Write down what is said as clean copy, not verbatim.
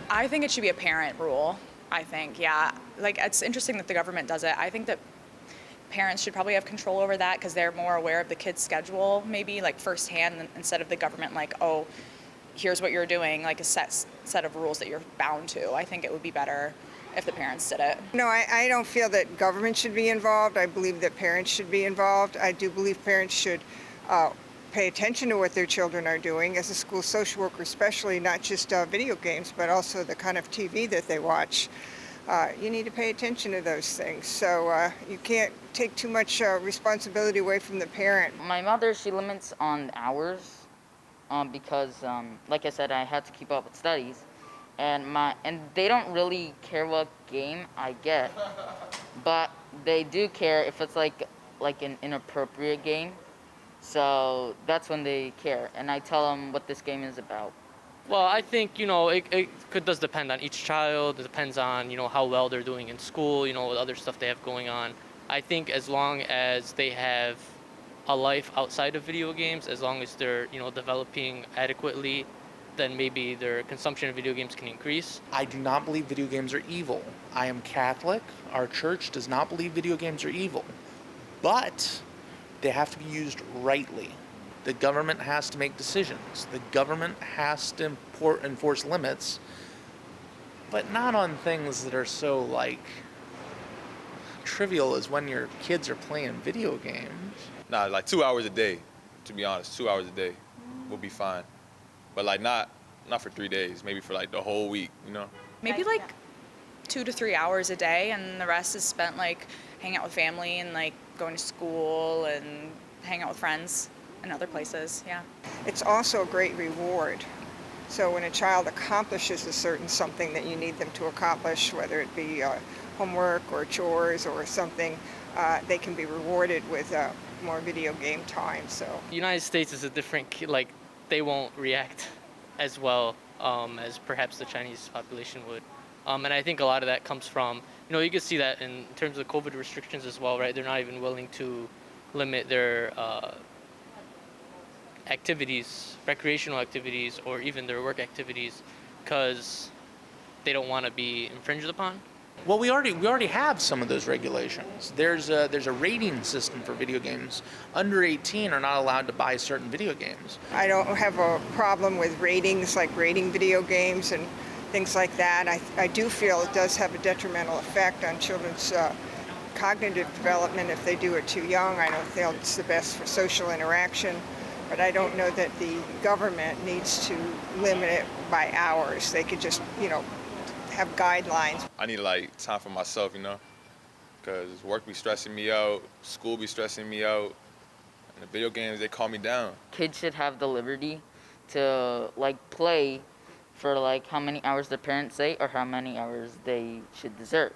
I think it should be a parent rule. I think, yeah. Like, it's interesting that the government does it. I think that parents should probably have control over that because they're more aware of the kid's schedule, maybe like firsthand, instead of the government like, oh, here's what you're doing, like a set of rules that you're bound to. I think it would be better if the parents did it. No, I don't feel that government should be involved. I believe that parents should be involved. I do believe parents should pay attention to what their children are doing. As a school social worker especially, not just video games, but also the kind of TV that they watch. You need to pay attention to those things. So you can't take too much responsibility away from the parent. My mother, she limits on hours because, like I said, I had to keep up with studies. And they don't really care what game I get, but they do care if it's like an inappropriate game. So that's when they care, and I tell them what this game is about. Well, I think, does depend on each child. It depends on, how well they're doing in school, what other stuff they have going on. I think as long as they have a life outside of video games, as long as they're, developing adequately, then maybe their consumption of video games can increase. I do not believe video games are evil. I am Catholic. Our church does not believe video games are evil. But they have to be used rightly. The government has to make decisions. The government has to enforce limits, but not on things that are so trivial as when your kids are playing video games. Nah, like 2 hours a day, to be honest. 2 hours a day will be fine. But not for 3 days, maybe for the whole week, Maybe 2 to 3 hours a day, and the rest is spent hanging out with family and going to school and hanging out with friends and other places. Yeah. It's also a great reward. So when a child accomplishes a certain something that you need them to accomplish, whether it be homework or chores or something, they can be rewarded with more video game time. So The United States is a different, they won't react as well as perhaps the Chinese population would. And I think a lot of that comes from, you can see that in terms of COVID restrictions as well, right? They're not even willing to limit their activities, recreational activities, or even their work activities because they don't want to be infringed upon. Well, we already have some of those regulations. There's a rating system for video games. Under 18 are not allowed to buy certain video games. I don't have a problem with ratings, like rating video games and things like that. I do feel it does have a detrimental effect on children's cognitive development if they do it too young. I don't feel it's the best for social interaction, but I don't know that the government needs to limit it by hours. They could just, have guidelines. I need time for myself, because work be stressing me out, school be stressing me out, and the video games, they calm me down. Kids should have the liberty to play for how many hours their parents say or how many hours they should desert.